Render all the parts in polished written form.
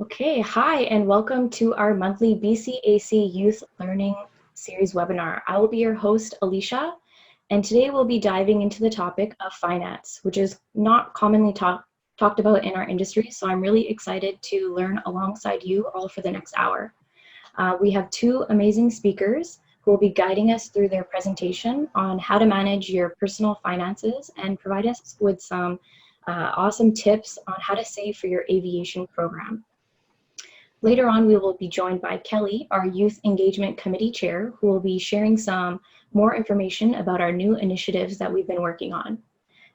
Okay, hi, and welcome to our monthly BCAC Youth Learning Series webinar. I will be your host, Alicia, and today we'll be diving into the topic of finance, which is not commonly talked about in our industry, so I'm really excited to learn alongside you all for the next hour. We have two amazing speakers who will be guiding us through their presentation on how to manage your personal finances and provide us with some awesome tips on how to save for your aviation program. Later on, we will be joined by Kelly, our Youth Engagement Committee Chair, who will be sharing some more information about our new initiatives that we've been working on.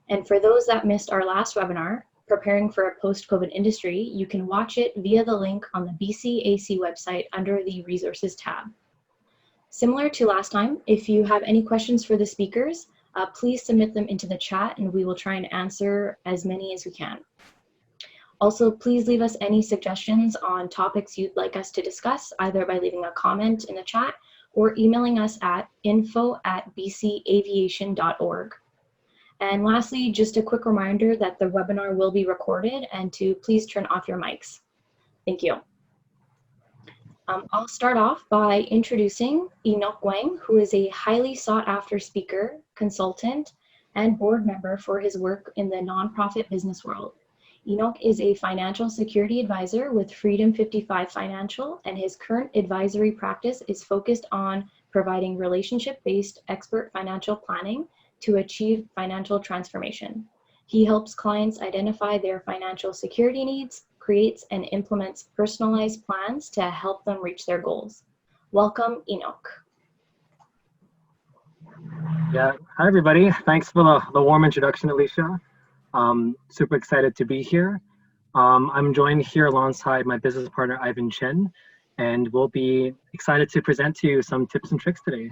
And for those that missed our last webinar, Preparing for a Post-COVID Industry, you can watch it via the link on the BCAC website under the Resources tab. Similar to last time, if you have any questions for the speakers, please submit them into the chat and we will try and answer as many as we can. Also, please leave us any suggestions on topics you'd like us to discuss, either by leaving a comment in the chat or emailing us at info@bcaviation.org. And lastly, just a quick reminder that the webinar will be recorded and to please turn off your mics. Thank you. I'll start off by introducing Enoch Weng, who is a highly sought after speaker, consultant, and board member for his work in the nonprofit business world. Enoch is a financial security advisor with Freedom 55 Financial, and his current advisory practice is focused on providing relationship-based expert financial planning to achieve financial transformation. He helps clients identify their financial security needs, creates and implements personalized plans to help them reach their goals. Welcome, Enoch. Yeah, hi everybody. Thanks for the warm introduction, Alicia. Super excited to be here. I'm joined here alongside my business partner, Chen, and we'll be excited to present to you some tips and tricks today.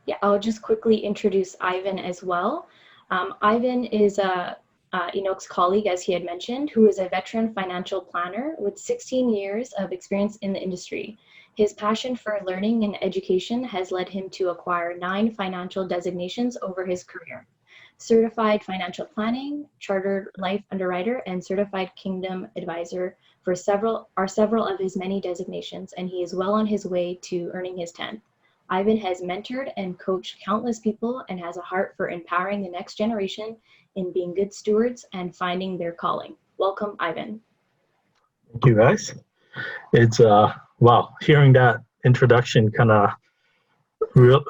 Yeah, I'll just quickly introduce Ivan as well. Ivan is Enoch's colleague, as he had mentioned, who is a veteran financial planner with 16 years of experience in the industry. His passion for learning and education has led him to acquire 9 financial designations over his career: Certified Financial Planning, Chartered Life Underwriter, and Certified Kingdom Advisor are several of his many designations, and he is well on his way to earning his 10th. Ivan has mentored and coached countless people and has a heart for empowering the next generation in being good stewards and finding their calling. Welcome, Ivan. Thank you, guys. It's wow, hearing that introduction kind of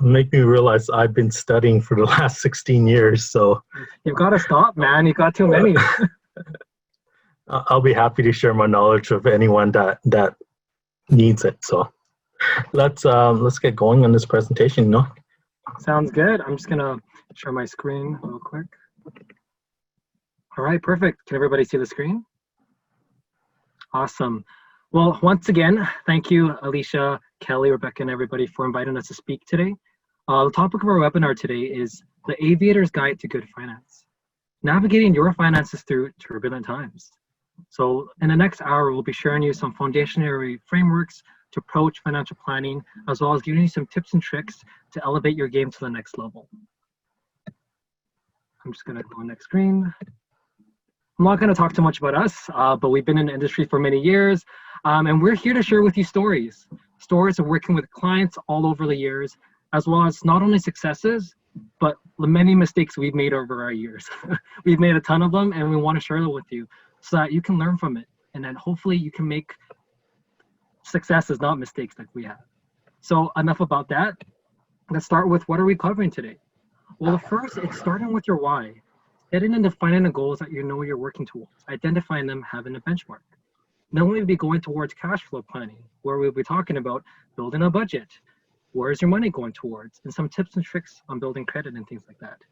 make me realize I've been studying for the last 16 years. So you've got to stop, man. You got too many. I'll be happy to share my knowledge with anyone that needs it. So let's get going on this presentation. No? Sounds good. I'm just gonna share my screen real quick. All right, perfect. Can everybody see the screen? Awesome. Well, once again, thank you, Alicia, Kelly, Rebecca, and everybody for inviting us to speak today. The topic of our webinar today is the Aviator's Guide to Good Finance, navigating your finances through turbulent times. So in the next hour, we'll be sharing you some foundational frameworks to approach financial planning, as well as giving you some tips and tricks to elevate your game to the next level. I'm just gonna go next screen. I'm not gonna talk too much about us, but we've been in the industry for many years, and we're here to share with you stories of working with clients all over the years, as well as not only successes, but the many mistakes we've made over our years. We've made a ton of them, and we wanna share them with you so that you can learn from it, and then hopefully you can make successes, not mistakes like we have. So enough about that. Let's start with what are we covering today? Well, first, it's starting with your why. Getting and defining the goals that you know you're working towards, identifying them, having a benchmark. Then we'll be going towards cash flow planning, where we'll be talking about building a budget. Where is your money going towards? And some tips and tricks on building credit and things like that.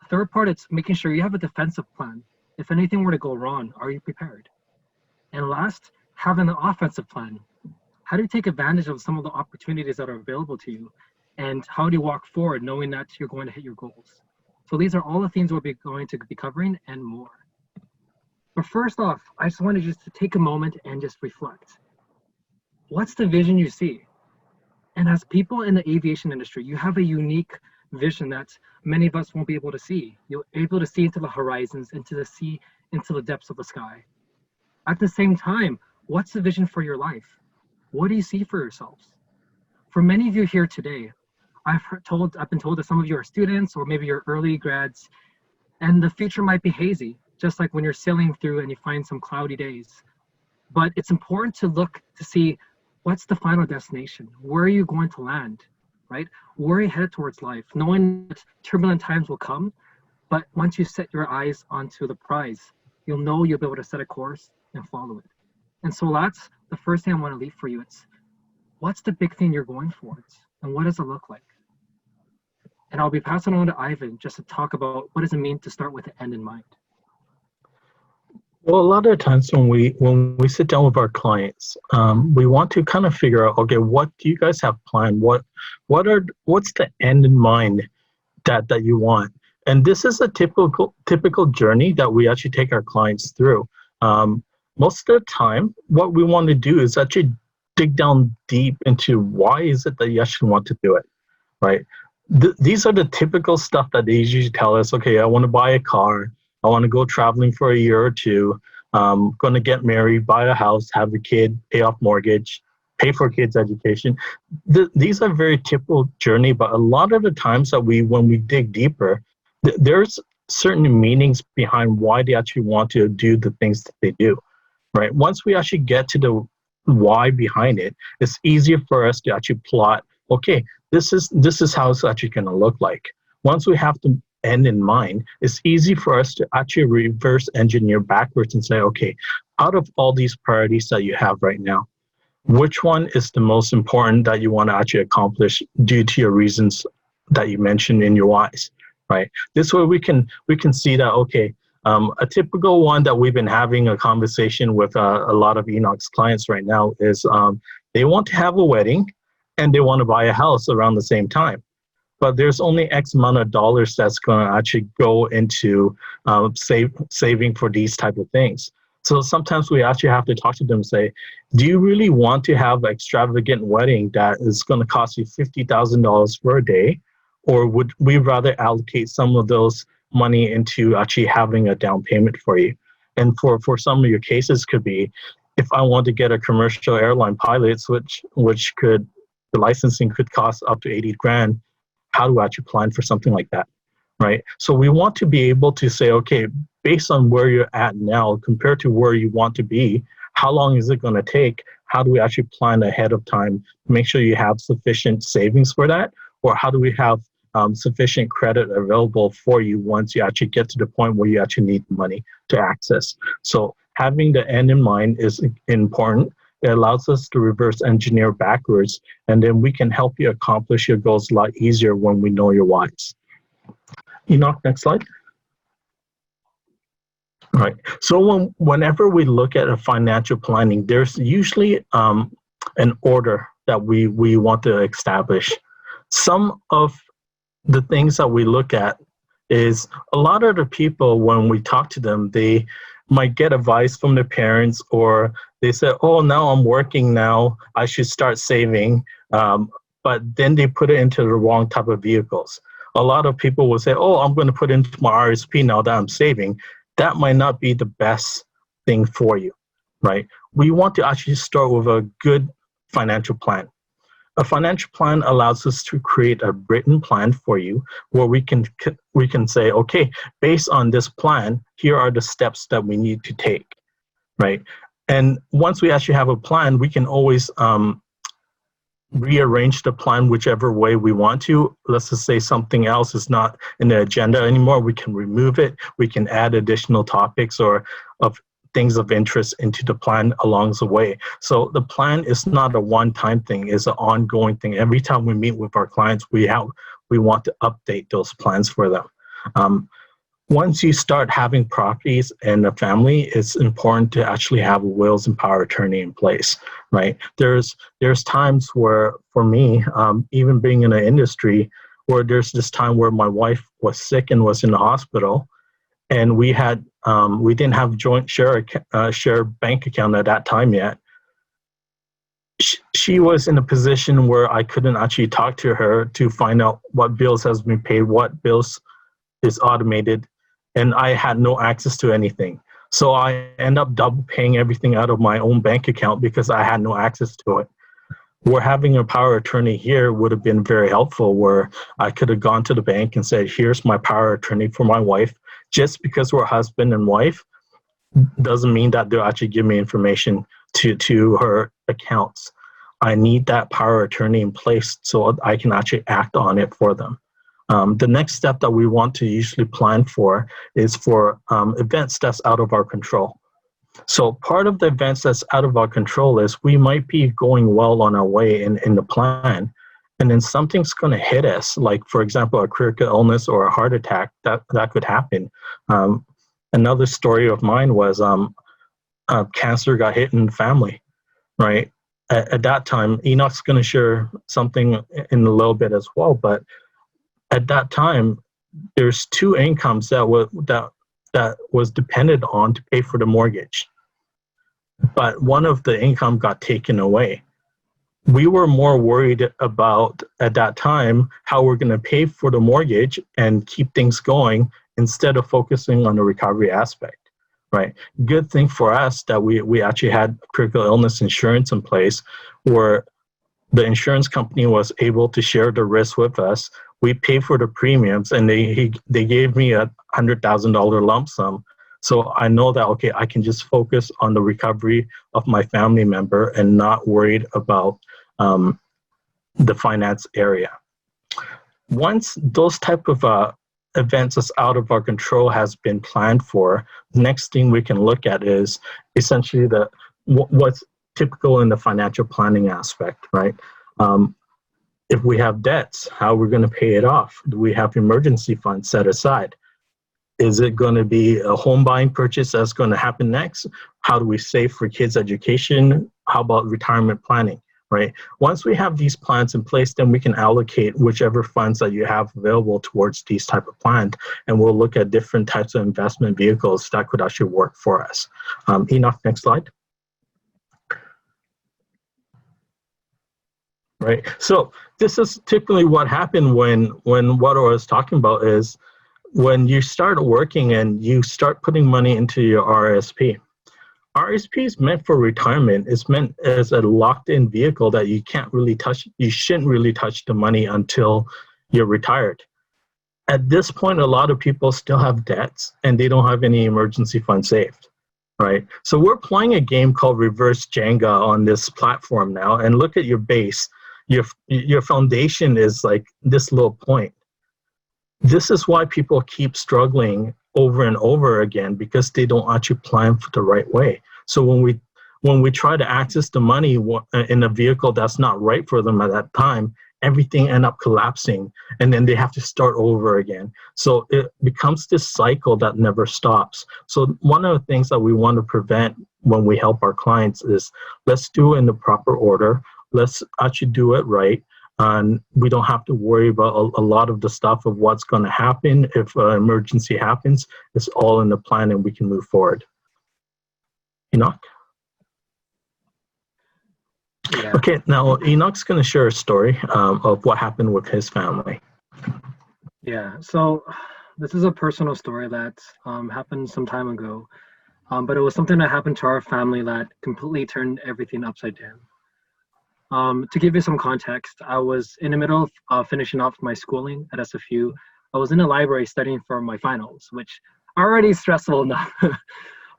The third part, it's making sure you have a defensive plan. If anything were to go wrong, are you prepared? And last, having an offensive plan. How do you take advantage of some of the opportunities that are available to you? And how do you walk forward knowing that you're going to hit your goals? So these are all the things we'll be going to be covering and more. But first off, I just wanted just to take a moment and just reflect. What's the vision you see? And as people in the aviation industry, you have a unique vision that many of us won't be able to see. You're able to see into the horizons, into the depths of the sky. At the same time, what's the vision for your life? What do you see for yourselves? For many of you here today, I've been told that some of you are students or maybe you're early grads, and the future might be hazy, just like when you're sailing through and you find some cloudy days. But it's important to look to see what's the final destination? Where are you going to land, right? Where are you headed towards life? Knowing that turbulent times will come, but once you set your eyes onto the prize, you'll know you'll be able to set a course and follow it. And so that's the first thing I want to leave for you. It's what's the big thing you're going towards and what does it look like? And I'll be passing on to Ivan just to talk about what does it mean to start with the end in mind. Well, a lot of times when we sit down with our clients, we want to kind of figure out, okay, what do you guys have planned? What's the end in mind that you want? And this is a typical journey that we actually take our clients through. Most of the time, what we want to do is actually dig down deep into why is it that you actually want to do it, right? These are the typical stuff that they usually tell us. Okay, I want to buy a car. I want to go traveling for a year or two. Going to get married, buy a house, have a kid, pay off mortgage, pay for kids' education. These are very typical journey, but a lot of the times that when we dig deeper, there's certain meanings behind why they actually want to do the things that they do, right? Once we actually get to the why behind it, it's easier for us to actually plot, okay, this is how it's actually going to look like. Once we have the end in mind, it's easy for us to actually reverse engineer backwards and say, okay, out of all these priorities that you have right now, which one is the most important that you want to actually accomplish due to your reasons that you mentioned in your whys, right? This way we can see that, okay, a typical one that we've been having a conversation with a lot of Enoch's clients right now is they want to have a wedding and they want to buy a house around the same time. But there's only X amount of dollars that's going to actually go into saving for these type of things. So sometimes we actually have to talk to them and say, do you really want to have an extravagant wedding that is going to cost you $50,000 for a day? Or would we rather allocate some of those money into actually having a down payment for you? And for some of your cases could be, if I want to get a commercial airline pilot, which could, the licensing could cost up to 80 grand, how do I actually plan for something like that, right? So we want to be able to say, okay, based on where you're at now compared to where you want to be, how long is it going to take? How do we actually plan ahead of time to make sure you have sufficient savings for that? Or how do we have sufficient credit available for you once you actually get to the point where you actually need the money to access? So having the end in mind is important. It allows us to reverse engineer backwards, and then we can help you accomplish your goals a lot easier when we know your whys. Enoch, next slide. All right. So whenever we look at a financial planning, there's usually an order that we want to establish. Some of the things that we look at is a lot of the people, when we talk to them, they might get advice from their parents, or they say, oh, now I'm working now, I should start saving. But then they put it into the wrong type of vehicles. A lot of people will say, oh, I'm going to put into my RSP now that I'm saving. That might not be the best thing for you, right? We want to actually start with a good financial plan. A financial plan allows us to create a written plan for you where we can say, okay, based on this plan, here are the steps that we need to take, right? And once we actually have a plan, we can always rearrange the plan whichever way we want to. Let's just say something else is not in the agenda anymore. We can remove it. We can add additional topics or of things of interest into the plan along the way. So the plan is not a one-time thing, it's an ongoing thing. Every time we meet with our clients, we want to update those plans for them. Once you start having properties and a family, it's important to actually have wills and power of attorney in place, right? There's times where, for me, even being in the industry, where there's this time where my wife was sick and was in the hospital, and we didn't have joint share bank account at that time yet. she was in a position where I couldn't actually talk to her to find out what bills has been paid, what bills is automated, and I had no access to anything. So I end up double paying everything out of my own bank account because I had no access to it. Where having a power of attorney here would have been very helpful, where I could have gone to the bank and said, here's my power of attorney for my wife. Just because we're husband and wife doesn't mean that they'll actually give me information to her accounts. I need that power of attorney in place so I can actually act on it for them. The next step that we want to usually plan for is for events that's out of our control. So part of the events that's out of our control is we might be going well on our way in the plan, and then something's going to hit us, like, for example, a critical illness or a heart attack. That could happen. Another story of mine was cancer got hit in the family, right? At that time, Enoch's going to share something in a little bit as well, but at that time, there's two incomes that was dependent on to pay for the mortgage. But one of the income got taken away. We were more worried about, at that time, how we're going to pay for the mortgage and keep things going instead of focusing on the recovery aspect, right? Good thing for us that we actually had critical illness insurance in place where the insurance company was able to share the risk with us. We paid for the premiums, and they gave me a $100,000 lump sum. So I know that, okay, I can just focus on the recovery of my family member and not worried about the finance area. Once those type of events that's out of our control has been planned for, the next thing we can look at is essentially what's typical in the financial planning aspect, right? If we have debts, how we're going to pay it off? Do we have emergency funds set aside? Is it going to be a home buying purchase that's going to happen next? How do we save for kids' education? How about retirement planning, right? Once we have these plans in place, then we can allocate whichever funds that you have available towards these type of plans, and we'll look at different types of investment vehicles that could actually work for us. Enoch, next slide. Right. So this is typically what happened when what I was talking about is when you start working and you start putting money into your RSP. RSP is meant for retirement. It's meant as a locked-in vehicle that you can't really touch. You shouldn't really touch the money until you're retired. At this point, a lot of people still have debts and they don't have any emergency fund saved. Right. So we're playing a game called reverse Jenga on this platform now, and look at your base. Your foundation is like this little point. This is why people keep struggling over and over again, because they don't actually plan for the right way. So when we try to access the money in a vehicle that's not right for them at that time, everything ends up collapsing, and then they have to start over again. So it becomes this cycle that never stops. So one of the things that we want to prevent when we help our clients is, let's do it in the proper order. Let's actually do it right. And we don't have to worry about a lot of the stuff of what's going to happen if an emergency happens. It's all in the plan and we can move forward. Enoch? Yeah. Okay, now Enoch's going to share a story of what happened with his family. Yeah, so this is a personal story that happened some time ago, but it was something that happened to our family that completely turned everything upside down. To give you some context, I was in the middle of finishing off my schooling at SFU. I was in the library studying for my finals, which are already stressful enough.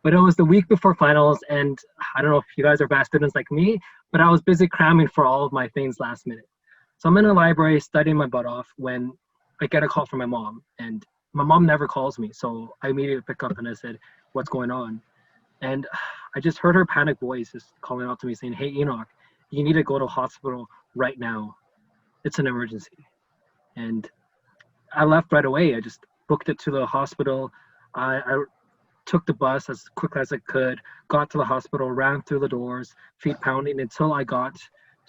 But it was the week before finals, and I don't know if you guys are bad students like me, but I was busy cramming for all of my things last minute. So I'm in the library studying my butt off when I get a call from my mom, and my mom never calls me. So I immediately pick up and I said, "What's going on?" And I just heard her panic voice just calling out to me saying, "Hey, Enoch, you need to go to hospital right now. It's an emergency." And I left right away. I just booked it to the hospital. I took the bus as quickly as I could, got to the hospital, ran through the doors, feet pounding, until I got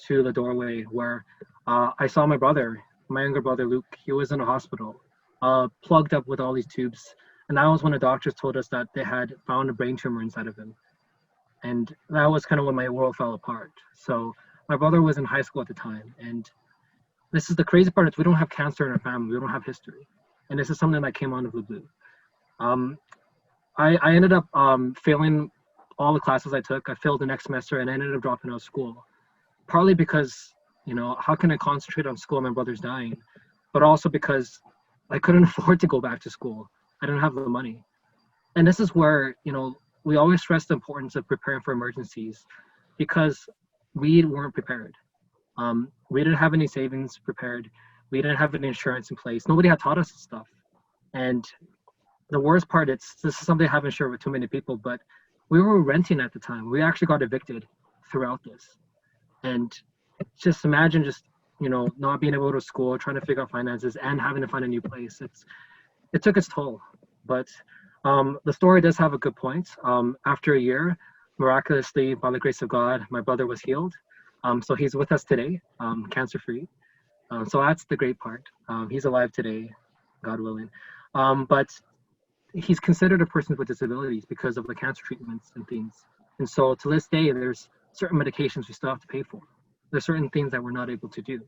to the doorway where I saw my brother, my younger brother, Luke. He was in the hospital, plugged up with all these tubes. And that was when the doctors told us that they had found a brain tumor inside of him. And that was kind of when my world fell apart. So My brother was in high school at the time, and this is the crazy part is we don't have cancer in our family. We don't have history. And this is something that came out of the blue. I ended up failing all the classes I took. I failed the next semester and I ended up dropping out of school. Partly because, how can I concentrate on school? My brother's dying. But also because I couldn't afford to go back to school. I didn't have the money. And this is where, we always stress the importance of preparing for emergencies because we weren't prepared. We didn't have any savings prepared. We didn't have any insurance in place. Nobody had taught us this stuff. And the worst part, this is something I haven't shared with too many people, but we were renting at the time. We actually got evicted throughout this. And just imagine not being able to go to school, trying to figure out finances and having to find a new place. It took its toll. But the story does have a good point. After a year, miraculously, by the grace of God, my brother was healed. So he's with us today, cancer-free. So that's the great part. He's alive today, God willing. But he's considered a person with disabilities because of the cancer treatments and things. And so to this day, there's certain medications we still have to pay for. There's certain things that we're not able to do.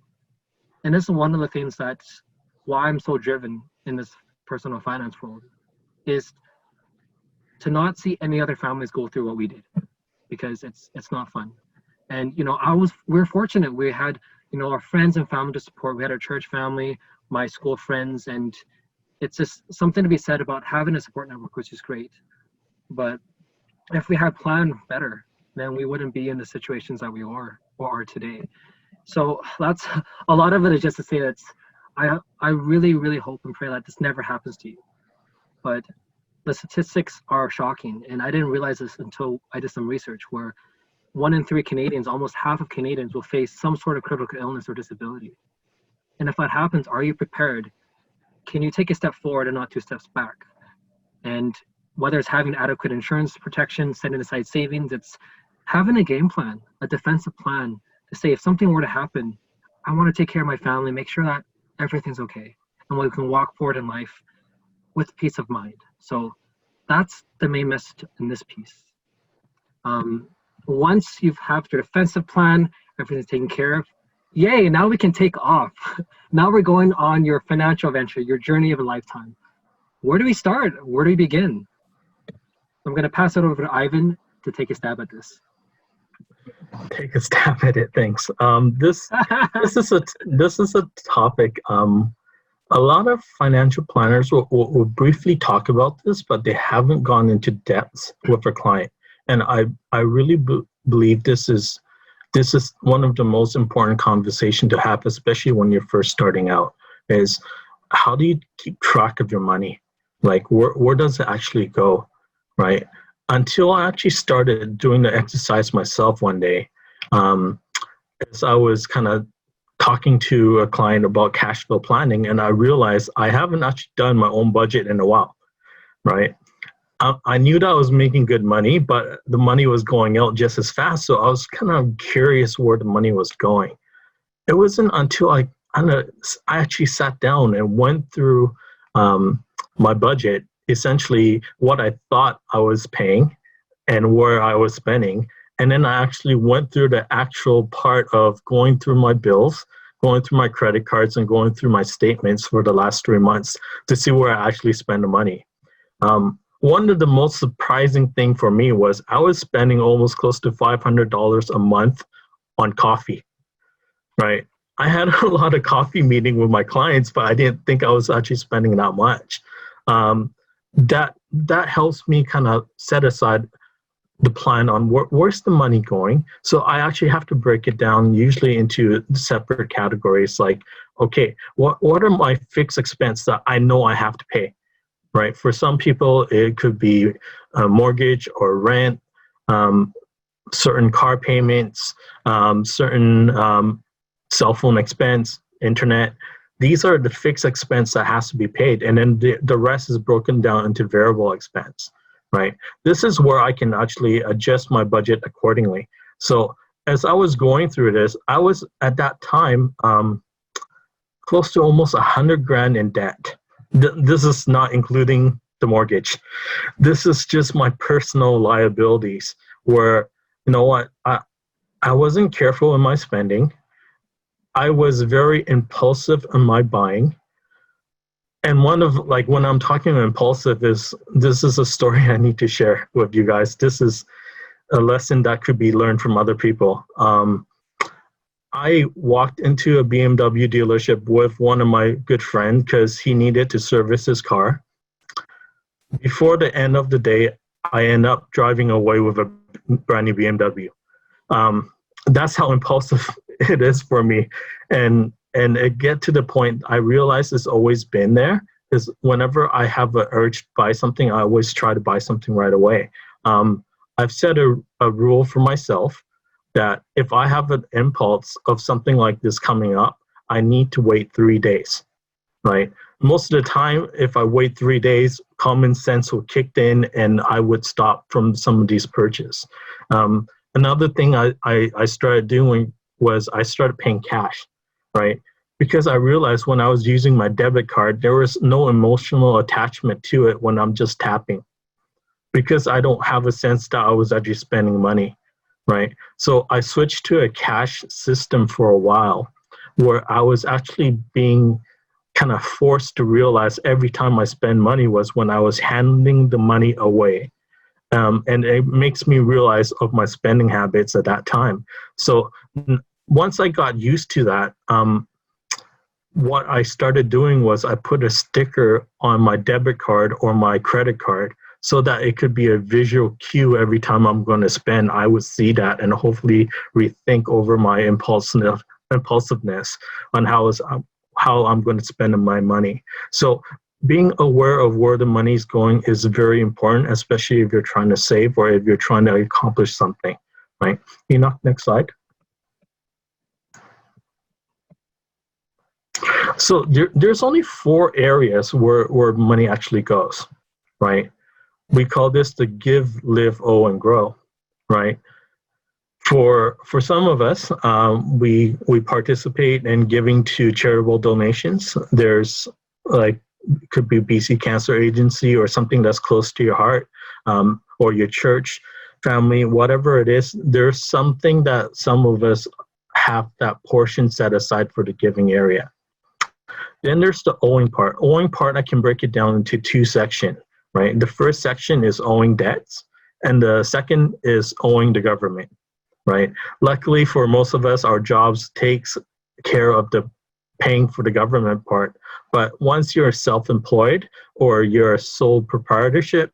And this is one of the things that's why I'm so driven in this personal finance world, is to not see any other families go through what we did, because it's not fun. And we're fortunate. We had our friends and family to support. We had our church family, my school friends, and it's just something to be said about having a support network, which is great. But if we had planned better, then we wouldn't be in the situations that we are or are today. So that's a lot of it is just to say that I really, really hope and pray that this never happens to you. But the statistics are shocking, and I didn't realize this until I did some research where 1 in 3 Canadians, almost half of Canadians, will face some sort of critical illness or disability. And if that happens, are you prepared? Can you take a step forward and not 2 steps back? And whether it's having adequate insurance protection, setting aside savings, it's having a game plan, a defensive plan to say, if something were to happen, I want to take care of my family, make sure that everything's okay, and we can walk forward in life with peace of mind. So that's the main message in this piece. Once you have your defensive plan, everything's taken care of, yay, now we can take off. Now we're going on your financial venture, your journey of a lifetime. Where do we start? Where do we begin? I'm going to pass it over to Ivan to take a stab at this. Take a stab at it, thanks. This is a topic. A lot of financial planners will briefly talk about this, but they haven't gone into depth with their client. And I really believe this is one of the most important conversations to have, especially when you're first starting out, is how do you keep track of your money? Like, where does it actually go, right? Until I actually started doing the exercise myself one day, as I was kind of talking to a client about cash flow planning, and I realized I haven't actually done my own budget in a while, right? I knew that I was making good money, but the money was going out just as fast. So I was kind of curious where the money was going. It wasn't until I actually sat down and went through my budget, essentially what I thought I was paying and where I was spending. And then I actually went through the actual part of going through my bills, going through my credit cards, and going through my statements for the last 3 months to see where I actually spend the money. One of the most surprising thing for me was I was spending almost close to $500 a month on coffee, right? I had a lot of coffee meeting with my clients, but I didn't think I was actually spending that much. That helps me kind of set aside the plan on where's the money going. So I actually have to break it down usually into separate categories, like, okay, what are my fixed expenses that I know I have to pay? Right. For some people, it could be a mortgage or rent, certain car payments, certain cell phone expense, internet. These are the fixed expense that has to be paid. And then the rest is broken down into variable expense. Right. This is where I can actually adjust my budget accordingly. So as I was going through this, I was at that time close to almost $100,000 in debt. This is not including the mortgage. This is just my personal liabilities where, you know what, I wasn't careful in my spending. I was very impulsive in my buying. And one of, like, when I'm talking impulsive, is this is a story I need to share with you guys. This is a lesson that could be learned from other people. I walked into a BMW dealership with one of my good friends because he needed to service his car. Before the end of the day, I end up driving away with a brand new BMW. That's how impulsive it is for me. And it get to the point, I realize it's always been there, is whenever I have an urge to buy something, I always try to buy something right away. I've set a rule for myself that if I have an impulse of something like this coming up, I need to wait 3 days, right? Most of the time, if I wait 3 days, common sense will kick in and I would stop from some of these purchases. Another thing I started doing was I started paying cash, right? Because I realized when I was using my debit card, there was no emotional attachment to it when I'm just tapping, because I don't have a sense that I was actually spending money, right? So I switched to a cash system for a while, where I was actually being kind of forced to realize every time I spend money was when I was handing the money away. And it makes me realize of my spending habits at that time. So once I got used to that, what I started doing was I put a sticker on my debit card or my credit card so that it could be a visual cue every time I'm going to spend. I would see that and hopefully rethink over my impulsiveness on how I'm going to spend my money. So being aware of where the money is going is very important, especially if you're trying to save or if you're trying to accomplish something, right? Enoch, next slide. So there's only 4 areas where money actually goes, right? We call this the give, live, owe, and grow, right? For some of us, we participate in giving to charitable donations. There's like, could be BC Cancer Agency or something that's close to your heart, or your church family, whatever it is. There's something that some of us have that portion set aside for the giving area. Then there's the owing part. Owing part, I can break it down into 2 sections, right? The first section is owing debts, and the second is owing the government, right? Luckily for most of us, our jobs takes care of the paying for the government part. But once you're self-employed or you're a sole proprietorship,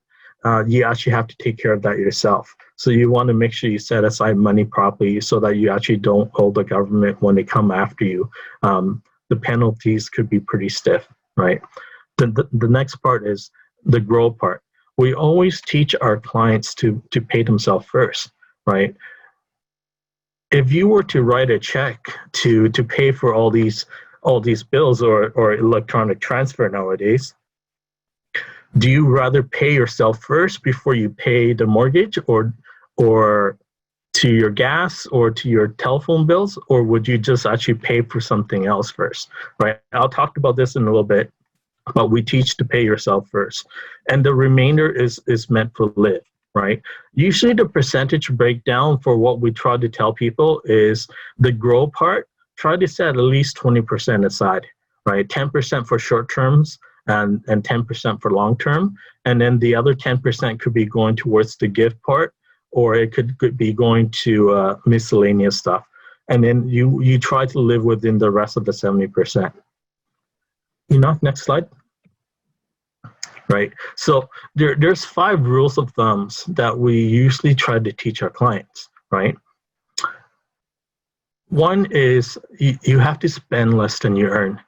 you actually have to take care of that yourself. So you want to make sure you set aside money properly so that you actually don't owe the government when they come after you. The penalties could be pretty stiff, right? The next part is the grow part. We always teach our clients to pay themselves first, right? If you were to write a check to pay for all these bills or electronic transfer nowadays, do you rather pay yourself first before you pay the mortgage or to your gas or to your telephone bills, or would you just actually pay for something else first, right? I'll talk about this in a little bit, but we teach to pay yourself first. And the remainder is meant for live, right? Usually the percentage breakdown for what we try to tell people is the grow part, try to set at least 20% aside, right? 10% for short terms and 10% for long term. And then the other 10% could be going towards the gift part, or it could be going to miscellaneous stuff. And then you try to live within the rest of the 70%. Enoch, next slide. Right, so there's 5 rules of thumbs that we usually try to teach our clients, right? One is you have to spend less than you earn.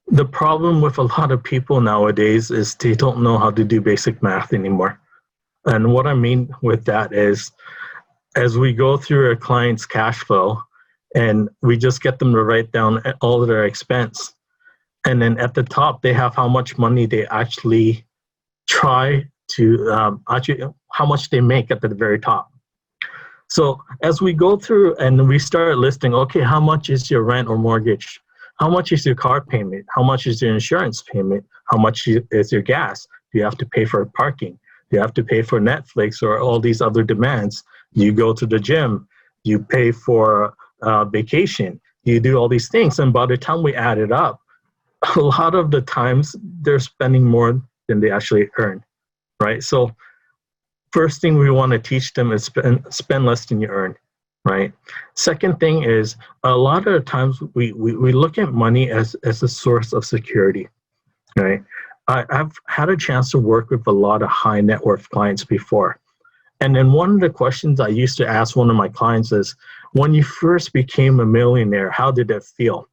The problem with a lot of people nowadays is they don't know how to do basic math anymore. And what I mean with that is, as we go through a client's cash flow and we just get them to write down all of their expense, and then at the top they have how much money they actually try to how much they make at the very top. So as we go through and we start listing, okay, how much is your rent or mortgage? How much is your car payment? How much is your insurance payment? How much is your gas? Do you have to pay for parking? Do you have to pay for Netflix or all these other demands? Do you go to the gym? you pay for vacation, you do all these things. And by the time we add it up, a lot of the times they're spending more than they actually earn, right? So first thing we want to teach them is spend less than you earn, right? Second thing is a lot of the times we look at money as a source of security, right? I've had a chance to work with a lot of high net worth clients before. And then one of the questions I used to ask one of my clients is, when you first became a millionaire, how did it feel?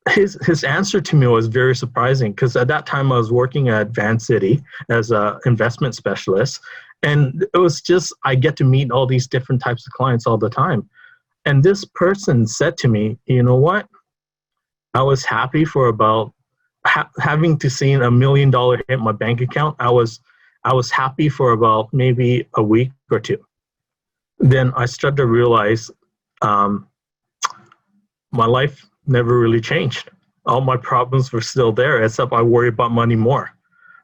His answer to me was very surprising, because at that time I was working at Van City as an investment specialist. And it was just, I get to meet all these different types of clients all the time. And this person said to me, you know what? I was happy for about having to see $1 million hit my bank account. I was happy for about maybe a week or two. Then I started to realize my life never really changed. All my problems were still there, except I worry about money more,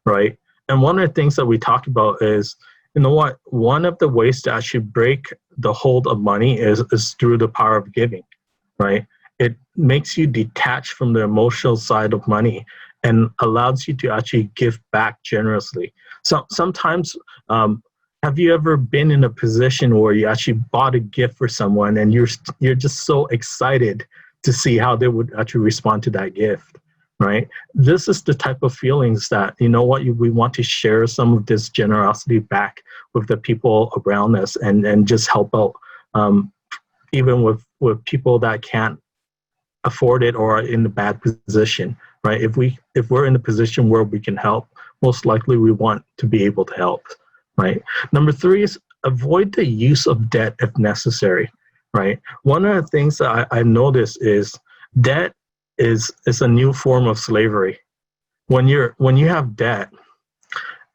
right? And one of the things that we talk about is, you know what? One of the ways to actually break the hold of money is through the power of giving, right? It makes you detach from the emotional side of money and allows you to actually give back generously. So sometimes, have you ever been in a position where you actually bought a gift for someone and you're just so excited to see how they would actually respond to that gift, right? This is the type of feelings that, you know what, we want to share some of this generosity back with the people around us and just help out, even with people that can't afford it or are in a bad position, right? If we're in a position where we can help, most likely we want to be able to help, right? Number 3 is avoid the use of debt if necessary, right? One of the things that I noticed is debt is a new form of slavery. When you have debt,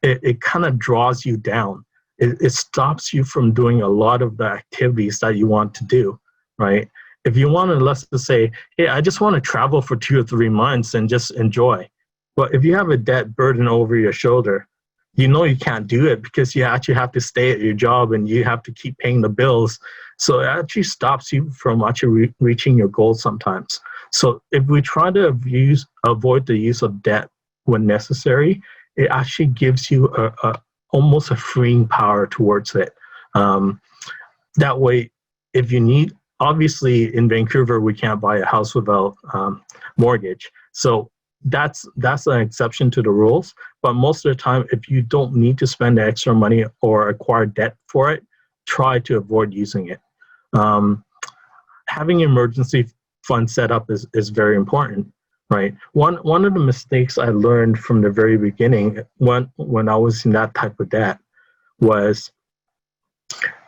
it kind of draws you down. It stops you from doing a lot of the activities that you want to do, right? If you want to, let's just say, hey, I just want to travel for 2 or 3 months and just enjoy. But if you have a debt burden over your shoulder, you know you can't do it because you actually have to stay at your job and you have to keep paying the bills. So it actually stops you from actually reaching your goals sometimes. So if we try to avoid the use of debt when necessary, it actually gives you almost a freeing power towards it. That way, if you need, obviously in Vancouver, we can't buy a house without mortgage. So that's an exception to the rules. But most of the time, if you don't need to spend extra money or acquire debt for it, try to avoid using it. Having an emergency fund set up is very important, right? One of the mistakes I learned from the very beginning when I was in that type of debt was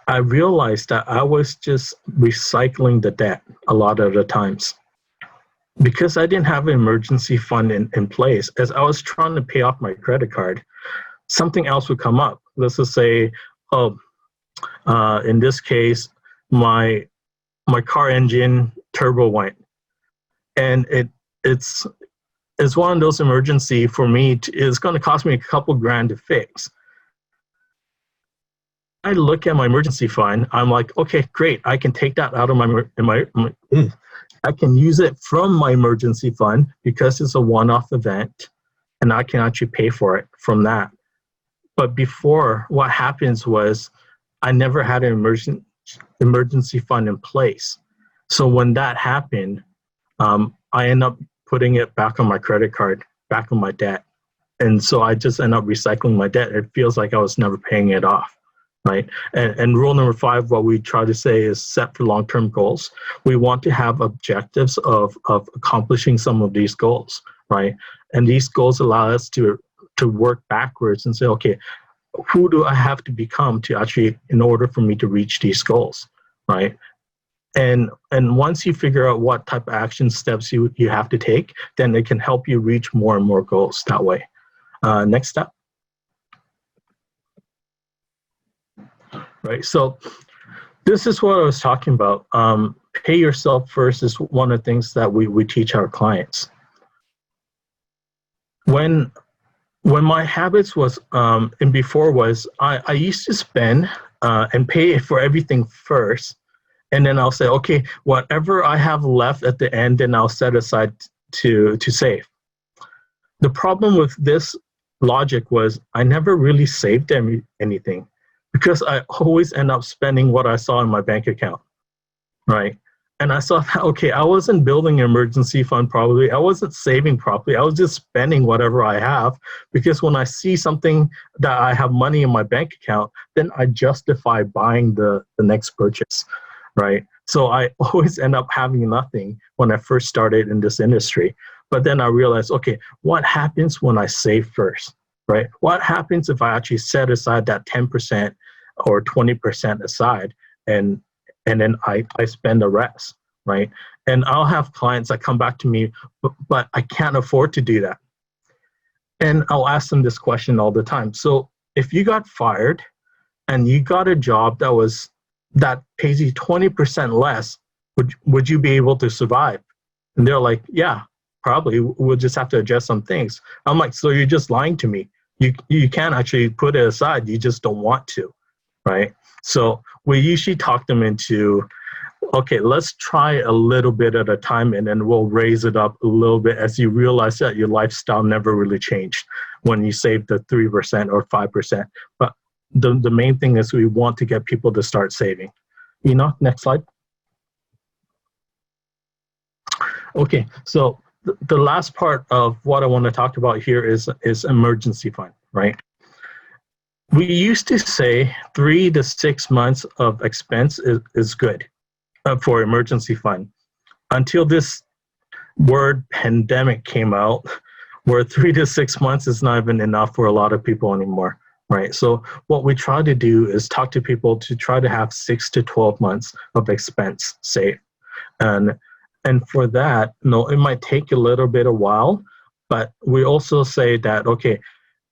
I realized that I was just recycling the debt a lot of the times. Because I didn't have an emergency fund in place, as I was trying to pay off my credit card, something else would come up. Let's just say, in this case, my car engine turbo went. And it's one of those emergency for me, it's going to cost me a couple grand to fix. I look at my emergency fund, I'm like, okay, great. I can take that out of I can use it from my emergency fund because it's a one-off event and I can actually pay for it from that. But before, what happens was I never had an emergency fund in place. So when that happened, I end up putting it back on my credit card, back on my debt. And so I just end up recycling my debt. It feels like I was never paying it off, right? And rule number 5, what we try to say is set for long-term goals. We want to have objectives of accomplishing some of these goals, right? And these goals allow us to work backwards and say, okay, who do I have to become to actually, in order for me to reach these goals, right? And once you figure out what type of action steps you have to take, then it can help you reach more and more goals that way. Next step. Right, so this is what I was talking about. Pay yourself first is one of the things that we teach our clients. When my habits was, and before was, I used to spend and pay for everything first. And then I'll say, okay, whatever I have left at the end, then I'll set aside to save. The problem with this logic was I never really saved anything because I always end up spending what I saw in my bank account, right? And I saw that, okay, I wasn't building an emergency fund properly. I wasn't saving properly. I was just spending whatever I have because when I see something that I have money in my bank account, then I justify buying the next purchase, right? So I always end up having nothing when I first started in this industry. But then I realized, okay, what happens when I save first, right? What happens if I actually set aside that 10% or 20% aside and then I spend the rest, right? And I'll have clients that come back to me, but I can't afford to do that. And I'll ask them this question all the time. So if you got fired and you got a job that pays you 20% less, would you be able to survive? And they're like, yeah, probably. We'll just have to adjust some things. I'm like, so you're just lying to me. You can't actually put it aside. You just don't want to, right? So we usually talk them into, okay, let's try a little bit at a time and then we'll raise it up a little bit as you realize that your lifestyle never really changed when you save the 3% or 5%. But the main thing is we want to get people to start saving. Enoch, next slide. Okay, so the last part of what I want to talk about here is emergency fund, right? We used to say 3 to 6 months of expense is good for emergency fund until this word pandemic came out, where 3 to 6 months is not even enough for a lot of people anymore, right? So what we try to do is talk to people to try to have 6 to 12 months of expense saved. And for that, it might take a little bit of while, but we also say that, okay,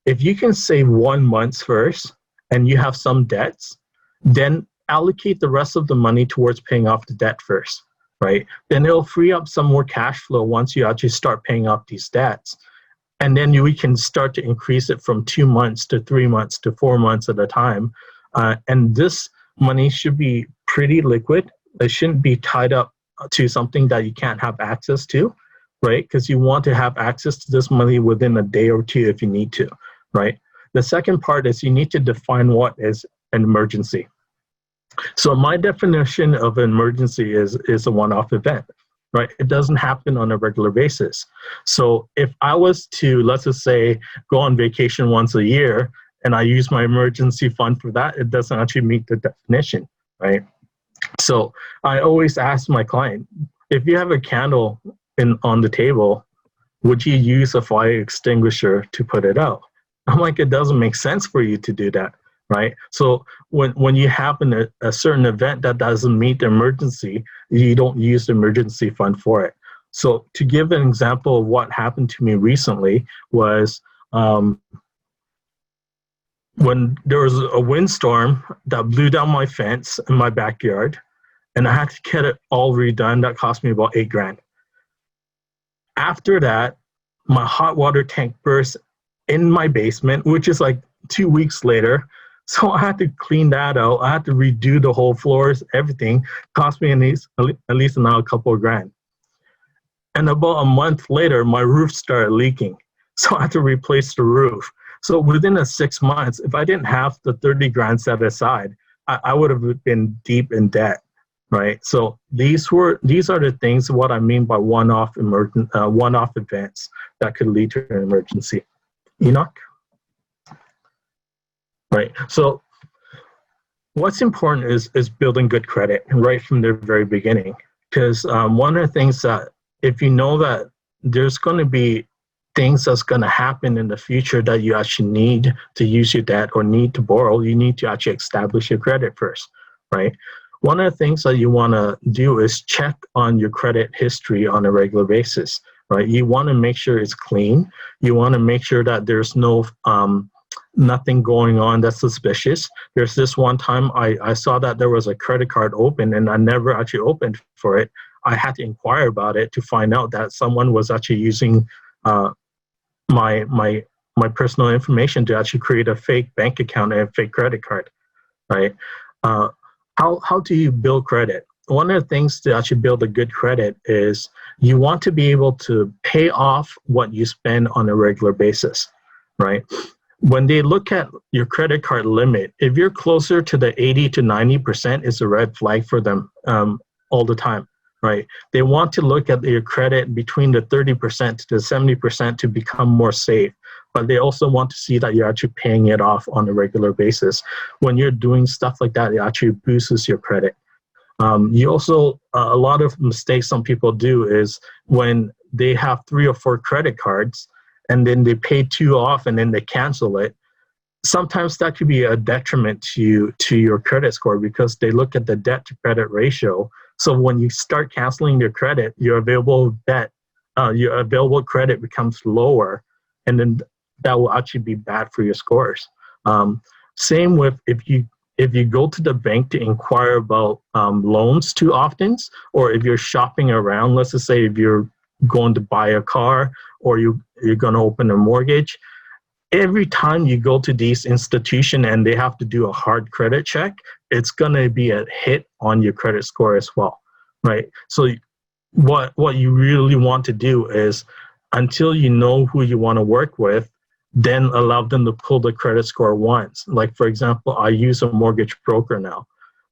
if you can save 1 month first and you have some debts, then allocate the rest of the money towards paying off the debt first, right? Then it'll free up some more cash flow once you actually start paying off these debts. And then we can start to increase it from 2 months to 3 months to 4 months at a time. And this money should be pretty liquid. It shouldn't be tied up to something that you can't have access to, right? Because you want to have access to this money within a day or two if you need to, right? The second part is you need to define what is an emergency. So my definition of an emergency is a one-off event, right? It doesn't happen on a regular basis. So if I was to, let's just say, go on vacation once a year and I use my emergency fund for that, it doesn't actually meet the definition, right? So I always ask my client, if you have a candle on the table, would you use a fire extinguisher to put it out? I'm like, it doesn't make sense for you to do that, right? So when you happen a certain event that doesn't meet the emergency, you don't use the emergency fund for it. So to give an example of what happened to me recently was when there was a windstorm that blew down my fence in my backyard, and I had to get it all redone. That cost me about $8,000. After that, my hot water tank burst in my basement, which is like 2 weeks later. So I had to clean that out. I had to redo the whole floors, everything. Cost me at least now a couple of grand. And about a month later, my roof started leaking. So I had to replace the roof. So within 6 months, if I didn't have the 30 grand set aside, I would have been deep in debt, right? So these are the things, what I mean by one-off events that could lead to an emergency. Enoch? Right, so what's important is building good credit right from the very beginning. Because one of the things that, if you know that there's going to be things that's going to happen in the future that you actually need to use your debt or need to borrow, you need to actually establish your credit first, right? One of the things that you want to do is check on your credit history on a regular basis, right? You want to make sure it's clean. You want to make sure that there's no nothing going on that's suspicious. There's this one time I saw that there was a credit card open and I never actually opened for it. I had to inquire about it to find out that someone was actually using my personal information to actually create a fake bank account and a fake credit card. right? How do you build credit? One of the things to actually build a good credit is you want to be able to pay off what you spend on a regular basis, right? When they look at your credit card limit, if you're closer to the 80 to 90%, it's a red flag for them all the time, right? They want to look at your credit between the 30% to the 70% to become more safe, but they also want to see that you're actually paying it off on a regular basis. When you're doing stuff like that, it actually boosts your credit. You also, a lot of mistakes some people do is when they have 3 or 4 credit cards and then they pay 2 off and then they cancel it. Sometimes that could be a detriment to your credit score because they look at the debt to credit ratio. So when you start canceling your credit, your available credit becomes lower, and then that will actually be bad for your scores. Same with if you go to the bank to inquire about loans too often, or if you're shopping around, let's just say if you're going to buy a car or you're going to open a mortgage, every time you go to these institutions and they have to do a hard credit check, it's going to be a hit on your credit score as well, right? So what you really want to do is, until you know who you want to work with, then allow them to pull the credit score once. Like, for example, I use a mortgage broker now.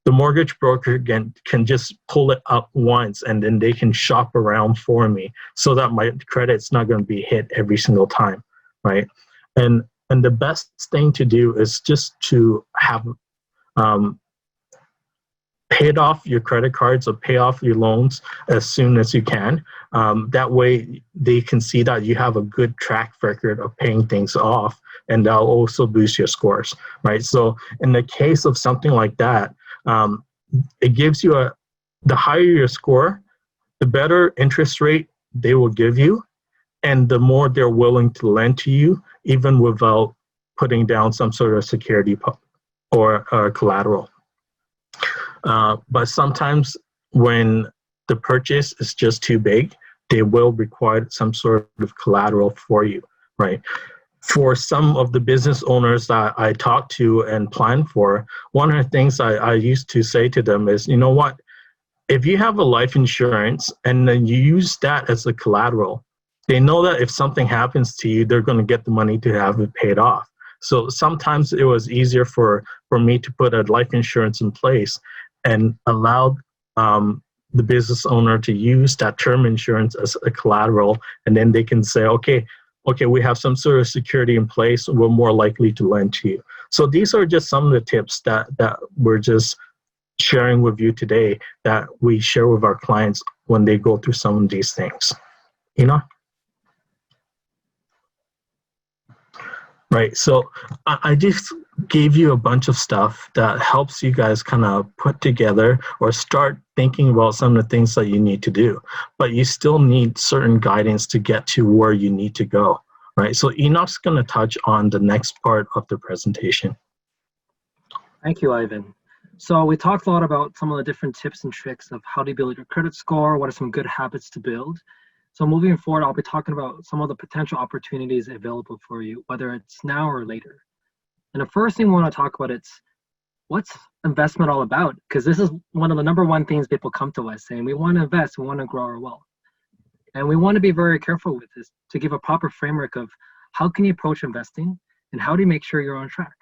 The mortgage broker can just pull it up once and then they can shop around for me so that my credit's not going to be hit every single time, right? And the best thing to do is just to have paid off your credit cards or pay off your loans as soon as you can. That way they can see that you have a good track record of paying things off, and that'll also boost your scores, right? So in the case of something like that, it gives you the higher your score, the better interest rate they will give you, and the more they're willing to lend to you, even without putting down some sort of security or collateral. But sometimes when the purchase is just too big, they will require some sort of collateral for you, right? For some of the business owners that I talk to and plan for, one of the things I used to say to them is, you know what, if you have a life insurance and then you use that as a collateral, they know that if something happens to you, they're going to get the money to have it paid off. So sometimes it was easier for me to put a life insurance in place and allow the business owner to use that term insurance as a collateral, and then they can say, okay, we have some sort of security in place, we're more likely to lend to you. So these are just some of the tips that we're just sharing with you today that we share with our clients when they go through some of these things. Enoch? Right, so I just gave you a bunch of stuff that helps you guys kind of put together or start thinking about some of the things that you need to do, but you still need certain guidance to get to where you need to go, right? So Enoch's going to touch on the next part of the presentation. Thank you, Ivan. So we talked a lot about some of the different tips and tricks of how to build your credit score, what are some good habits to build. So moving forward, I'll be talking about some of the potential opportunities available for you, whether it's now or later. And the first thing we want to talk about is, what's investment all about? Because this is one of the number one things people come to us saying, we want to invest, we want to grow our wealth. And we want to be very careful with this to give a proper framework of how can you approach investing and how do you make sure you're on track.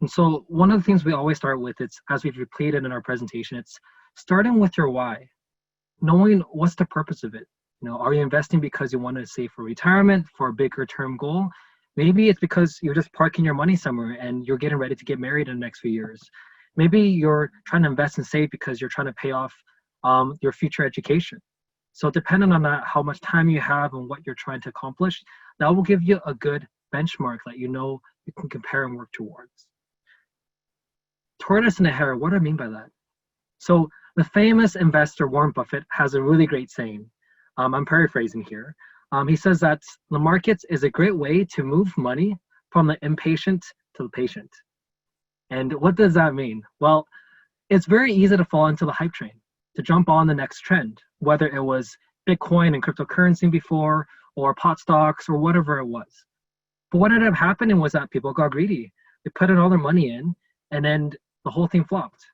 And so one of the things we always start with, it's as we've repeated in our presentation, it's starting with your why, knowing what's the purpose of it. You know, are you investing because you want to save for retirement, for a bigger term goal? Maybe it's because you're just parking your money somewhere and you're getting ready to get married in the next few years. Maybe you're trying to invest and save because you're trying to pay off your future education. So depending on that, how much time you have and what you're trying to accomplish, that will give you a good benchmark that you know you can compare and work towards. Tortoise and the hare, what do I mean by that? So the famous investor Warren Buffett has a really great saying. I'm paraphrasing here. He says that the markets is a great way to move money from the impatient to the patient. And what does that mean? Well, it's very easy to fall into the hype train, to jump on the next trend, whether it was Bitcoin and cryptocurrency before, or pot stocks, or whatever it was. But what ended up happening was that people got greedy. They put in all their money in, and then the whole thing flopped.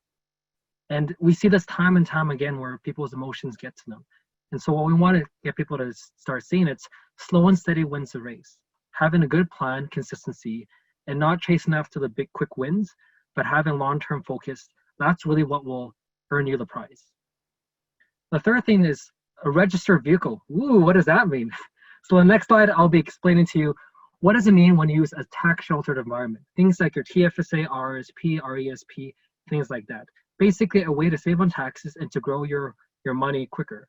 And we see this time and time again where people's emotions get to them. And so what we want to get people to start seeing, it's slow and steady wins the race. Having a good plan, consistency, and not chasing after the big quick wins, but having long-term focus, that's really what will earn you the prize. The third thing is a registered vehicle. Ooh, what does that mean? So the next slide, I'll be explaining to you what does it mean when you use a tax-sheltered environment. Things like your TFSA, RSP, RESP, things like that. Basically a way to save on taxes and to grow your money quicker.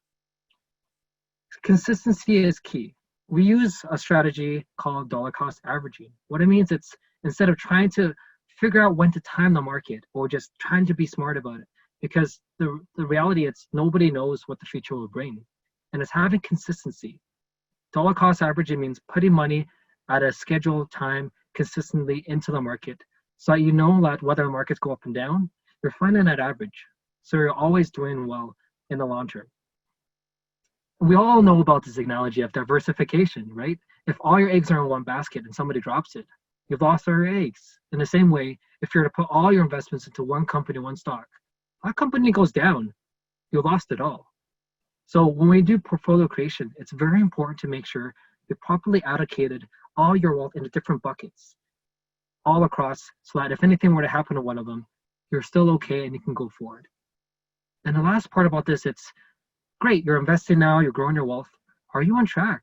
Consistency is key. We use a strategy called dollar cost averaging. What it means, it's instead of trying to figure out when to time the market or just trying to be smart about it, because the reality is nobody knows what the future will bring. And it's having consistency. Dollar cost averaging means putting money at a scheduled time consistently into the market so that you know that whether markets go up and down, you're finding that average. So you're always doing well in the long term. We all know about this analogy of diversification, right? If all your eggs are in one basket and somebody drops it, you've lost all your eggs. In the same way, if you're to put all your investments into one company, one stock, that company goes down, you lost it all. So when we do portfolio creation, it's very important to make sure you properly allocated all your wealth into different buckets, all across, so that if anything were to happen to one of them, you're still okay and you can go forward. And the last part about this, it's great, you're investing now, you're growing your wealth. Are you on track?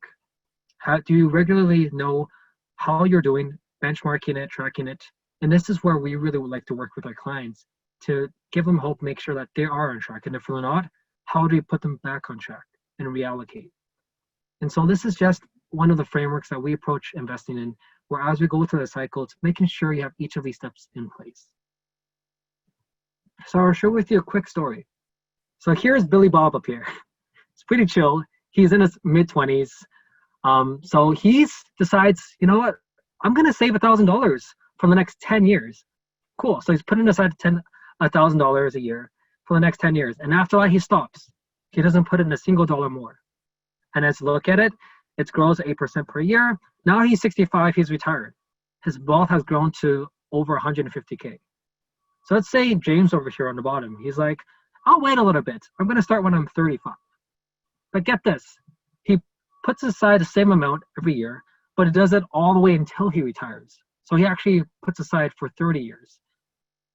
Do you regularly know how you're doing, benchmarking it, tracking it? And this is where we really would like to work with our clients to give them hope, make sure that they are on track. And if they're not, how do you put them back on track and reallocate? And so this is just one of the frameworks that we approach investing in, where as we go through the cycle, it's making sure you have each of these steps in place. So I'll share with you a quick story. So here's Billy Bob up here. It's pretty chill. He's in his mid-20s. So he decides, you know what? I'm going to save $1,000 for the next 10 years. Cool. So he's putting aside $1,000 a year for the next 10 years. And after that, he stops. He doesn't put in a single dollar more. And as you look at it, it grows 8% per year. Now he's 65, he's retired. His wealth has grown to over 150K. So let's say James over here on the bottom, he's like, I'll wait a little bit. I'm going to start when I'm 35. But get this, he puts aside the same amount every year, but it does it all the way until he retires. So he actually puts aside for 30 years.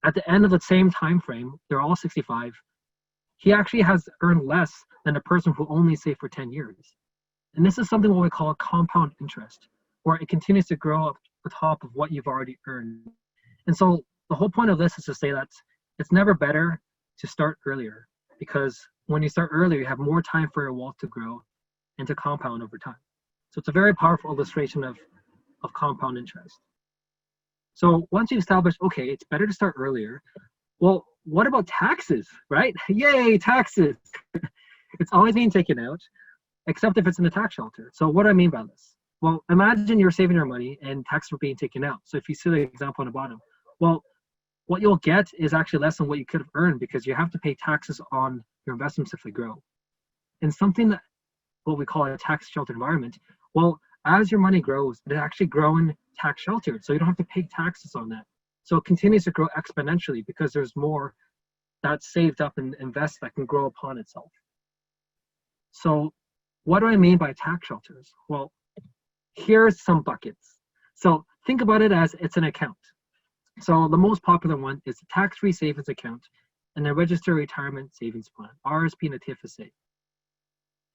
At the end of the same time frame, they're all 65. He actually has earned less than a person who only saved for 10 years. And this is something what we call compound interest, where it continues to grow up the top of what you've already earned. And so the whole point of this is to say that it's never better to start earlier, because when you start earlier, you have more time for your wealth to grow and to compound over time. So it's a very powerful illustration of compound interest. So once you establish, okay, it's better to start earlier, well, what about taxes, right? Yay, taxes. It's always being taken out, except if it's in the tax shelter. So what do I mean by this? Well, imagine you're saving your money and taxes are being taken out. So if you see the example on the bottom, well, what you'll get is actually less than what you could have earned, because you have to pay taxes on your investments if they grow. And something that what we call a tax sheltered environment, well, as your money grows, it's actually growing tax sheltered. So you don't have to pay taxes on that. So it continues to grow exponentially because there's more that's saved up and invested that can grow upon itself. So what do I mean by tax shelters? Well, here's some buckets. So think about it as it's an account. So the most popular one is the tax-free savings account and the registered retirement savings plan, RSP and the TFSA.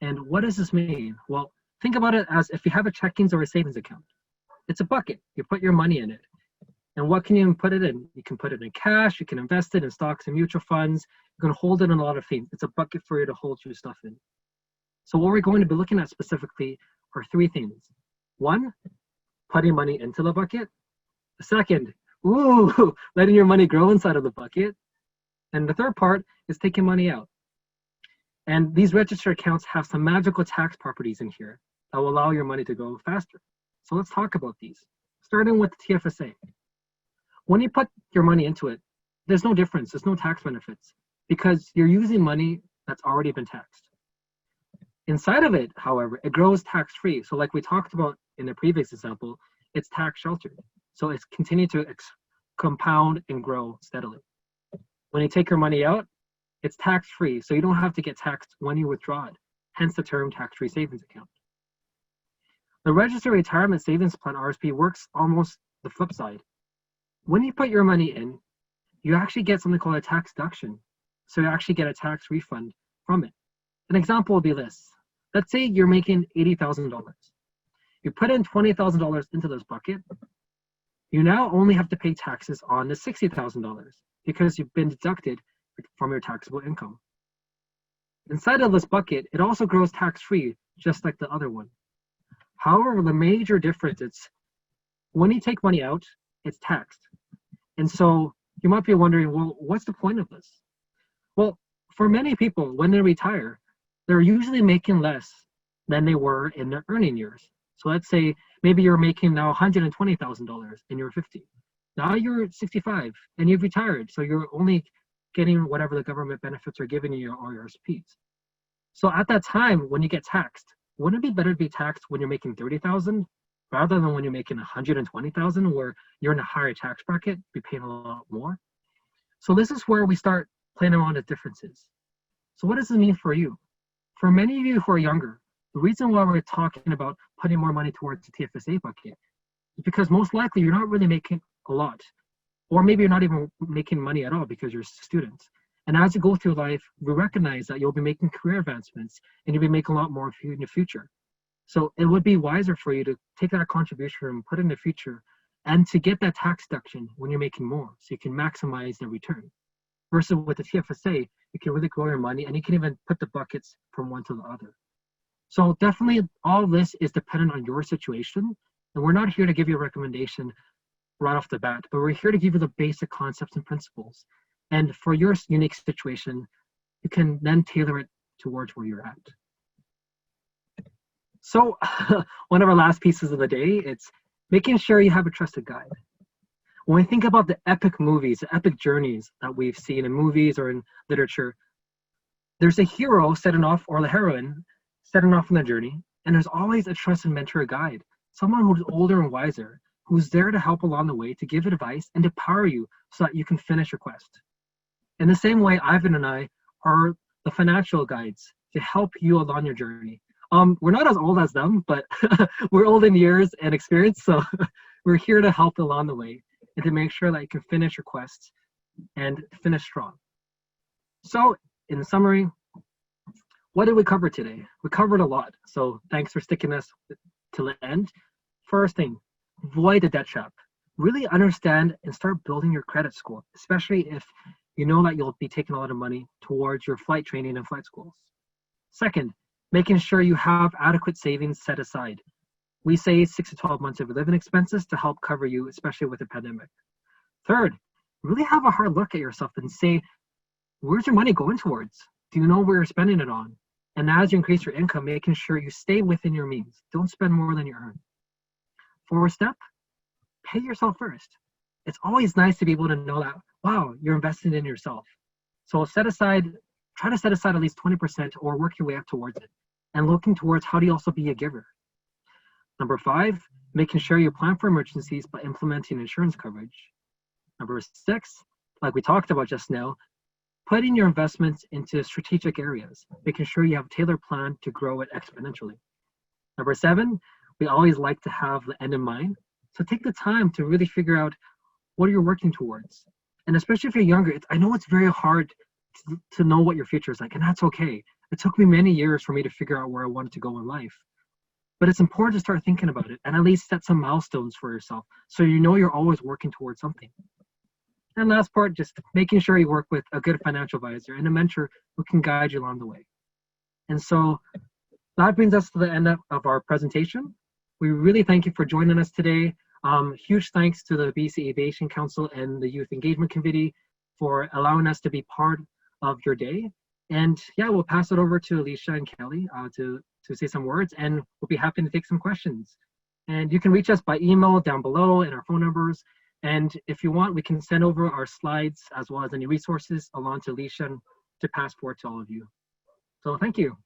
And what does this mean? Well, think about it as if you have a checkings or a savings account. It's a bucket. You put your money in it. And what can you put it in? You can put it in cash, you can invest it in stocks and mutual funds, you can hold it in a lot of things. It's a bucket for you to hold your stuff in. So what we're going to be looking at specifically are three things. One, putting money into the bucket. The second, letting your money grow inside of the bucket. And the third part is taking money out. And these registered accounts have some magical tax properties in here that will allow your money to grow faster. So let's talk about these, starting with the TFSA. When you put your money into it, there's no difference, there's no tax benefits, because you're using money that's already been taxed. Inside of it, however, it grows tax-free. So like we talked about in the previous example, it's tax sheltered. So it's continued to compound, and grow steadily. When you take your money out, it's tax-free, so you don't have to get taxed when you withdraw it, hence the term tax-free savings account. The Registered Retirement Savings Plan, RSP, works almost the flip side. When you put your money in, you actually get something called a tax deduction, so you actually get a tax refund from it. An example would be this. Let's say you're making $80,000. You put in $20,000 into this bucket. You now only have to pay taxes on the $60,000 because you've been deducted from your taxable income. Inside of this bucket, it also grows tax-free, just like the other one. However, the major difference is when you take money out, it's taxed. And so you might be wondering, well, what's the point of this? Well, for many people, when they retire, they're usually making less than they were in their earning years. So let's say maybe you're making now $120,000 and you're 50. Now you're 65 and you've retired, so you're only getting whatever the government benefits are giving you or your RSPs. So at that time, when you get taxed, wouldn't it be better to be taxed when you're making 30,000 rather than when you're making 120,000, where you're in a higher tax bracket, be paying a lot more? So this is where we start playing around with differences. So what does this mean for you? For many of you who are younger, the reason why we're talking about putting more money towards the TFSA bucket is because most likely you're not really making a lot, or maybe you're not even making money at all because you're students. And as you go through life, we recognize that you'll be making career advancements and you'll be making a lot more in the future. So it would be wiser for you to take that contribution and put it in the future and to get that tax deduction when you're making more so you can maximize the return. Versus with the TFSA, you can really grow your money and you can even put the buckets from one to the other. So definitely all of this is dependent on your situation. And we're not here to give you a recommendation right off the bat, but we're here to give you the basic concepts and principles. And for your unique situation, you can then tailor it towards where you're at. So one of our last pieces of the day, it's making sure you have a trusted guide. When we think about the epic movies, the epic journeys that we've seen in movies or in literature, there's a hero setting off, or the heroine setting off on the journey, and there's always a trusted mentor or guide, someone who's older and wiser, who's there to help along the way, to give advice and to power you so that you can finish your quest. In the same way, Ivan and I are the financial guides to help you along your journey. We're not as old as them, but we're old in years and experience, so we're here to help along the way and to make sure that you can finish your quest and finish strong. So, in summary, what did we cover today? We covered a lot, so thanks for sticking us to the end. First thing, avoid the debt trap. Really understand and start building your credit score, especially if you know that you'll be taking a lot of money towards your flight training and flight schools. Second, making sure you have adequate savings set aside. We say 6 to 12 months of living expenses to help cover you, especially with the pandemic. Third, really have a hard look at yourself and say, where's your money going towards? Do you know where you're spending it on? And as you increase your income, making sure you stay within your means. Don't spend more than you earn. Fourth step, pay yourself first. It's always nice to be able to know that, wow, you're investing in yourself. So try to set aside at least 20% or work your way up towards it. And looking towards how do you also be a giver. Number 5, making sure you plan for emergencies by implementing insurance coverage. Number 6, like we talked about just now, putting your investments into strategic areas, making sure you have a tailored plan to grow it exponentially. Number 7, we always like to have the end in mind. So take the time to really figure out what you're working towards. And especially if you're younger, I know it's very hard to know what your future is like, and that's okay. It took me many years for me to figure out where I wanted to go in life. But it's important to start thinking about it and at least set some milestones for yourself so you know you're always working towards something. And last part, just making sure you work with a good financial advisor and a mentor who can guide you along the way. And so that brings us to the end of our presentation. We really thank you for joining us today. Huge thanks to the BC Aviation Council and the Youth Engagement Committee for allowing us to be part of your day. And yeah, we'll pass it over to Alicia and Kelly to say some words, and we'll be happy to take some questions. And you can reach us by email down below and our phone numbers. And if you want, we can send over our slides as well as any resources along to Alicia to pass forward to all of you. So thank you.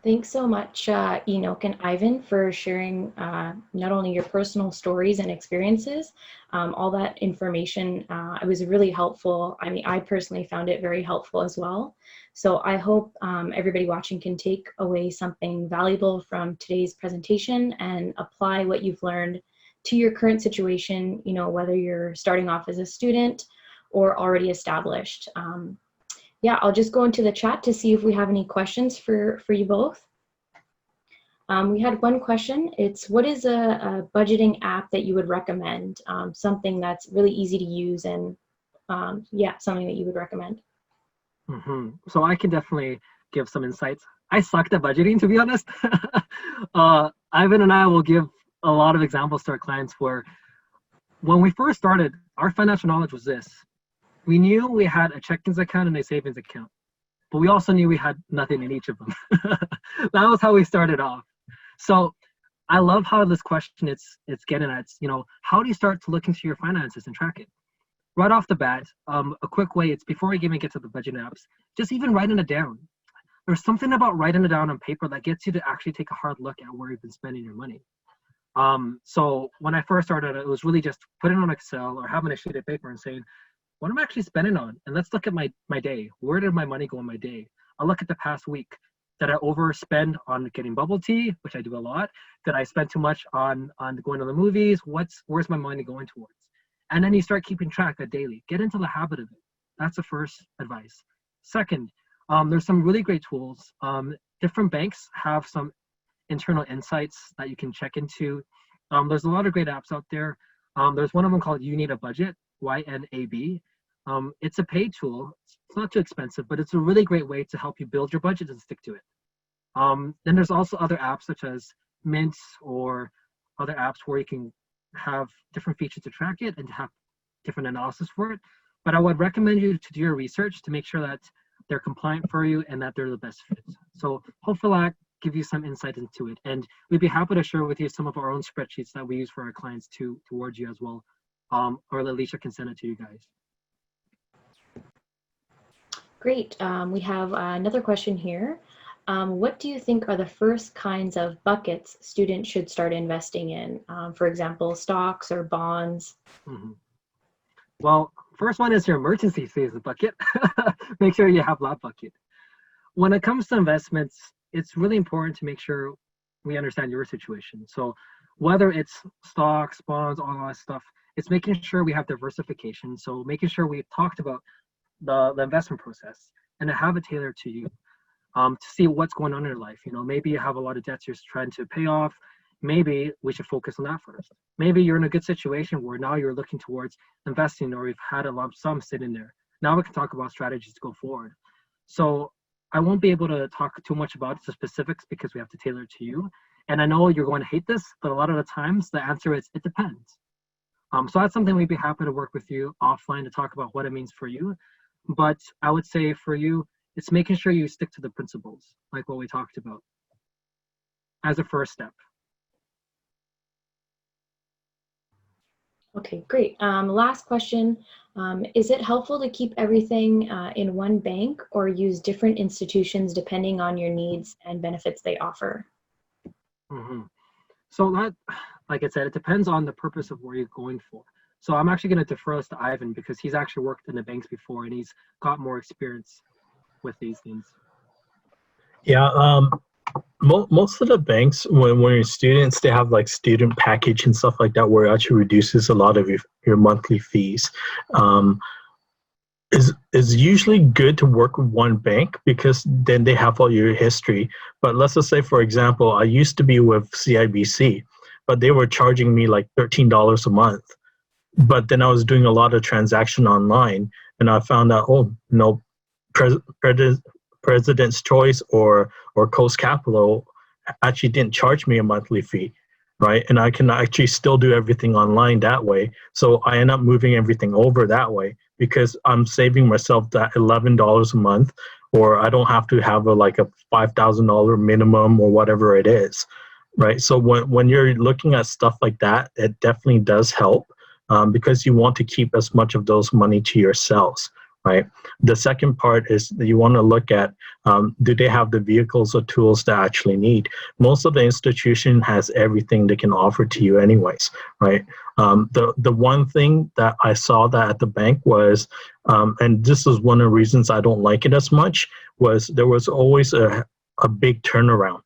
Thanks so much, Enoch and Ivan, for sharing not only your personal stories and experiences, all that information. It was really helpful. I mean, I personally found it very helpful as well. So I hope everybody watching can take away something valuable from today's presentation and apply what you've learned to your current situation, whether you're starting off as a student or already established. Yeah, I'll just go into the chat to see if we have any questions for you both. We had one question. It's, what is a budgeting app that you would recommend? Something that's really easy to use and yeah, something that you would recommend. So I can definitely give some insights. I sucked at budgeting, to be honest. Ivan and I will give a lot of examples to our clients where when we first started, our financial knowledge was this. We knew we had a checkings account and a savings account, but we also knew we had nothing in each of them. That was how we started off. So I love how this question it's getting at, how do you start to look into your finances and track it? Right off the bat, a quick way, it's before we even get to the budget apps, just even writing it down. There's something about writing it down on paper that gets you to actually take a hard look at where you've been spending your money. So when I first started, it was really just putting on Excel or having a sheet of paper and saying, what am I actually spending on? And let's look at my day. Where did my money go in my day? I'll look at the past week. Did I overspend on getting bubble tea, which I do a lot? Did I spend too much on going to the movies? Where's my money going towards? And then you start keeping track of daily. Get into the habit of it. That's the first advice. Second, there's some really great tools. Different banks have some internal insights that you can check into. There's a lot of great apps out there. There's one of them called You Need a Budget, YNAB. It's a paid tool. It's not too expensive, but it's a really great way to help you build your budget and stick to it. Then there's also other apps such as Mint or other apps where you can have different features to track it and to have different analysis for it. But I would recommend you to do your research to make sure that they're compliant for you and that they're the best fit. So hopefully I give you some insight into it. And we'd be happy to share with you some of our own spreadsheets that we use for our clients towards you as well. Or Alicia can send it to you guys. Great. We have another question here. What do you think are the first kinds of buckets students should start investing in? For example, stocks or bonds? Well, first one is your emergency savings bucket. Make sure you have that bucket. When it comes to investments, it's really important to make sure we understand your situation. So whether it's stocks, bonds, all that stuff, it's making sure we have diversification. So making sure we've talked about the investment process and to have it tailored to you, to see what's going on in your life. Maybe you have a lot of debts you're trying to pay off. Maybe we should focus on that first. Maybe you're in a good situation where now you're looking towards investing or you've had a lump sum sitting there. Now we can talk about strategies to go forward. So I won't be able to talk too much about the specifics because we have to tailor it to you. And I know you're going to hate this, but a lot of the times the answer is it depends. So that's something we'd be happy to work with you offline to talk about what it means for you. But I would say for you, it's making sure you stick to the principles, like what we talked about, as a first step. Okay, great. Last question. Is it helpful to keep everything in one bank or use different institutions depending on your needs and benefits they offer? So that, like I said, it depends on the purpose of where you're going for. So I'm actually going to defer this to Ivan because he's actually worked in the banks before and he's got more experience with these things. Yeah, most of the banks, when you're students, they have like student package and stuff like that where it actually reduces a lot of your monthly fees. Is usually good to work with one bank because then they have all your history. But let's just say, for example, I used to be with CIBC, but they were charging me like $13 a month. But then I was doing a lot of transaction online, and I found out, President's Choice or Coast Capital actually didn't charge me a monthly fee, right? And I can actually still do everything online that way. So I end up moving everything over that way because I'm saving myself that $11 a month, or I don't have to have a $5,000 minimum or whatever it is, right? So when you're looking at stuff like that, it definitely does help because you want to keep as much of those money to yourselves, right? The second part is that you want to look at, do they have the vehicles or tools they actually need? Most of the institution has everything they can offer to you anyways, right? The one thing that I saw that at the bank was, and this is one of the reasons I don't like it as much, was there was always a big turnaround,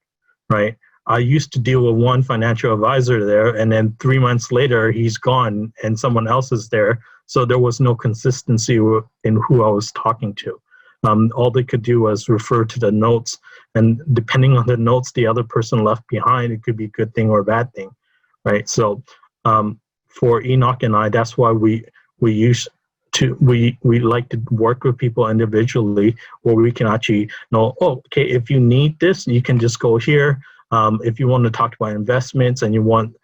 right? I used to deal with one financial advisor there, and then 3 months later, he's gone and someone else is there. So there was no consistency in who I was talking to. All they could do was refer to the notes, and depending on the notes the other person left behind, it could be a good thing or a bad thing, right? So for Enoch and I, that's why we like to work with people individually, where we can actually know, oh, okay, if you need this, you can just go here. If you want to talk about investments and you want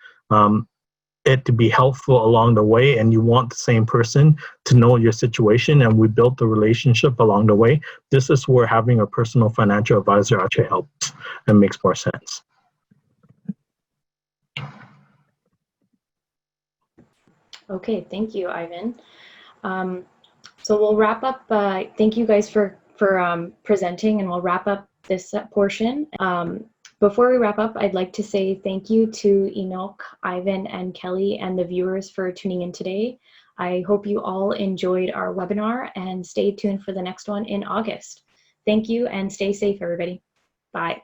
it to be helpful along the way, and you want the same person to know your situation, and we built the relationship along the way, this is where having a personal financial advisor actually helps and makes more sense. Okay, thank you, Ivan. So we'll wrap up. Thank you guys for presenting, and we'll wrap up this portion. Before we wrap up, I'd like to say thank you to Enoch, Ivan, and Kelly, and the viewers for tuning in today. I hope you all enjoyed our webinar, and stay tuned for the next one in August. Thank you, and stay safe, everybody. Bye.